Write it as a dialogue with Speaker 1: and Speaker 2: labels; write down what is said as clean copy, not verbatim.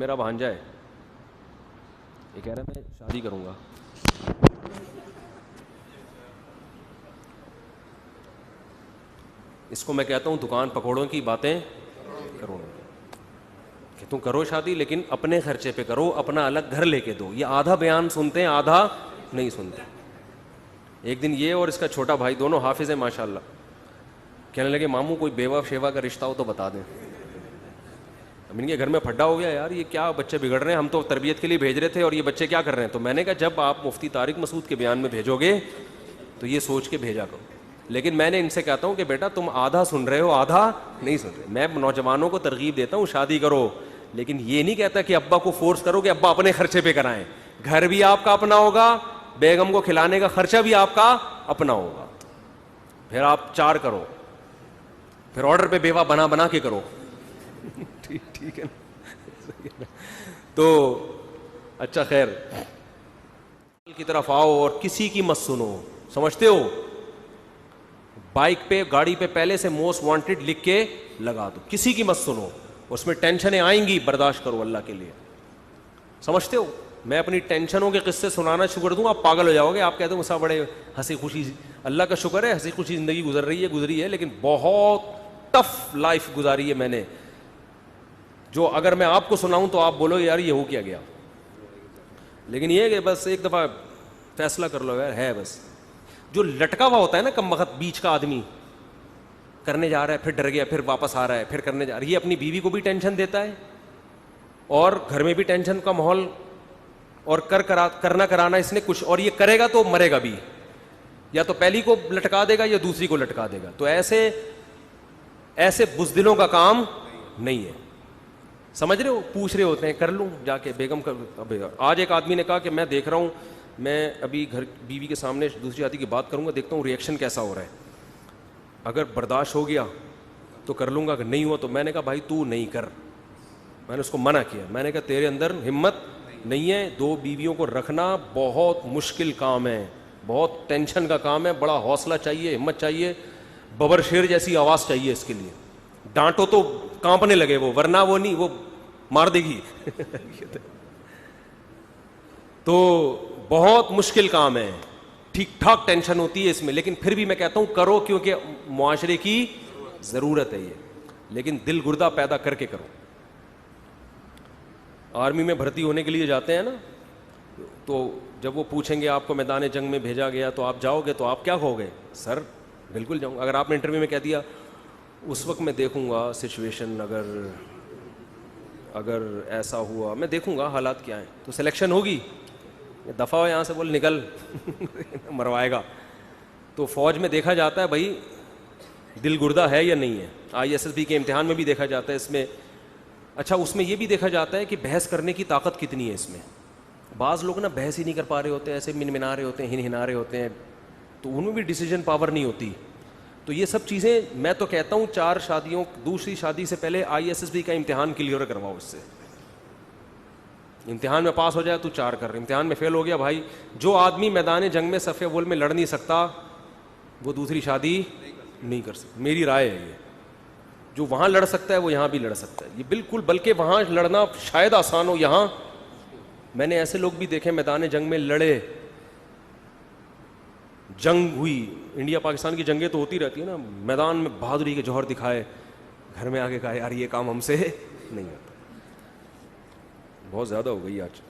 Speaker 1: میرا بھانجا ہے, یہ کہہ رہا ہے میں شادی کروں گا. اس کو میں کہتا ہوں دکان پکوڑوں کی باتیں کرو, کہ تم کرو شادی لیکن اپنے خرچے پہ کرو, اپنا الگ گھر لے کے دو. یہ آدھا بیان سنتے ہیں آدھا نہیں سنتے. ایک دن یہ اور اس کا چھوٹا بھائی دونوں حافظ ہیں ماشاء اللہ, کہنے لگے ماموں کوئی بیوہ شیوا کا رشتہ ہو تو بتا دیں. اب ان کے گھر میں پھڈا ہو گیا, یار یہ کیا بچے بگڑ رہے ہیں, ہم تو تربیت کے لیے بھیج رہے تھے اور یہ بچے کیا کر رہے ہیں. تو میں نے کہا جب آپ مفتی طارق مسعود کے بیان میں بھیجو گے تو یہ سوچ کے بھیجا کرو. لیکن میں نے ان سے کہتا ہوں کہ بیٹا تم آدھا سن رہے ہو آدھا نہیں سن رہے. میں نوجوانوں کو ترغیب دیتا ہوں شادی کرو, لیکن یہ نہیں کہتا کہ ابا کو فورس کرو کہ ابا اپنے خرچے پہ کرائیں. گھر بھی آپ کا اپنا ہوگا, بیگم کو کھلانے کا خرچہ بھی آپ کا اپنا ہوگا. پھر آپ 4 کرو, پھر آرڈر پہ بیوہ بنا بنا کے کرو. ٹھیک ہے نا. تو اچھا خیر کی طرف آؤ اور کسی کی مت سنو. سمجھتے ہو, بائک پہ گاڑی پہ پہلے سے موسٹ وانٹیڈ لکھ کے لگا دو, کسی کی مت سنو. اس میں ٹینشنیں آئیں گی, برداشت کرو اللہ کے لیے. سمجھتے ہو, میں اپنی ٹینشنوں کے قصے سنانا شروع کر دوں آپ پاگل ہو جاؤ گے. آپ کہتے ہو مسا بڑے ہنسی خوشی, اللہ کا شکر ہے ہنسی خوشی زندگی گزری ہے, لیکن بہت ٹف لائف گزاری ہے میں نے, جو اگر میں آپ کو سناؤں تو آپ بولو یار یہ ہو کیا گیا. لیکن یہ کہ بس ایک دفعہ فیصلہ کر لو یار, ہے بس. جو لٹکا ہوا ہوتا ہے نا کم وقت بیچ کا آدمی, کرنے جا رہا ہے پھر ڈر گیا, پھر واپس آ رہا ہے, پھر کرنے جا رہا ہے, یہ اپنی بیوی کو بھی ٹینشن دیتا ہے اور گھر میں بھی ٹینشن کا ماحول, اور کرنا کرانا اس نے کچھ, اور یہ کرے گا تو مرے گا بھی, یا تو پہلی کو لٹکا دے گا یا دوسری کو لٹکا دے گا. تو ایسے بزدلوں کا کام نہیں ہے. سمجھ رہے ہو, پوچھ رہے ہوتے ہیں کر لوں جا کے بیگم کا. آج ایک آدمی نے کہا کہ میں دیکھ رہا ہوں, میں ابھی گھر بیوی کے سامنے دوسری شادی کی بات کروں گا, دیکھتا ہوں ریئیکشن کیسا ہو رہا ہے, اگر برداشت ہو گیا تو کر لوں گا, اگر نہیں ہوا تو. میں نے کہا بھائی تو نہیں کر. میں نے اس کو منع کیا, میں نے کہا تیرے اندر ہمت نہیں ہے. 2 بیویوں کو رکھنا بہت مشکل کام ہے, بہت ٹینشن کا کام ہے, بڑا حوصلہ چاہیے, ہمت چاہیے, ببر شیر جیسی آواز چاہیے اس کے لیے. ڈانٹو تو کانپنے لگے وہ, ورنہ وہ نہیں, وہ مار دے گی. تو بہت مشکل کام ہے, ٹھیک ٹھاک ٹینشن ہوتی ہے اس میں, لیکن پھر بھی میں کہتا ہوں کرو کیونکہ معاشرے کی ضرورت ہے یہ, لیکن دل گردہ پیدا کر کے کرو. آرمی میں بھرتی ہونے کے لیے جاتے ہیں نا, تو جب وہ پوچھیں گے آپ کو میدان جنگ میں بھیجا گیا تو آپ جاؤ گے, تو آپ کیا کہو گے؟ سر بالکل جاؤں. اگر آپ نے انٹرویو میں کہہ دیا اس وقت میں دیکھوں گا سچویشن, اگر ایسا ہوا میں دیکھوں گا حالات کیا ہیں, تو سلیکشن ہوگی. دفعہ ہو یہاں سے, بول نکل, مروائے گا. تو فوج میں دیکھا جاتا ہے بھائی دل گردہ ہے یا نہیں ہے. ISSB کے امتحان میں بھی دیکھا جاتا ہے اس میں. اچھا اس میں یہ بھی دیکھا جاتا ہے کہ بحث کرنے کی طاقت کتنی ہے اس میں. بعض لوگ نا بحث ہی نہیں کر پا رہے ہوتے ہیں, ایسے منمنا رہے ہوتے ہیں, ہنا رہے ہوتے ہیں, تو ان میں بھی ڈیسیجن پاور نہیں ہوتی. تو یہ سب چیزیں میں تو کہتا ہوں 4 شادیوں, دوسری شادی سے پہلے ISSB کا امتحان کلیئر کرواؤ. اس سے امتحان میں پاس ہو جائے تو 4 کر, امتحان میں فیل ہو گیا بھائی, جو آدمی میدان جنگ میں صف اول میں لڑ نہیں سکتا وہ دوسری شادی نہیں کر سکتا. میری رائے ہے یہ, جو وہاں لڑ سکتا ہے وہ یہاں بھی لڑ سکتا ہے. یہ بالکل, بلکہ وہاں لڑنا شاید آسان ہو, یہاں میں نے ایسے لوگ بھی دیکھے میدان جنگ میں لڑے, جنگ ہوئی, انڈیا پاکستان کی جنگیں تو ہوتی رہتی ہیں نا, میدان میں بہادری کے جوہر دکھائے, گھر میں آ کے کہا یار یہ کام ہم سے نہیں ہوتا. بہت زیادہ ہو گئی آج.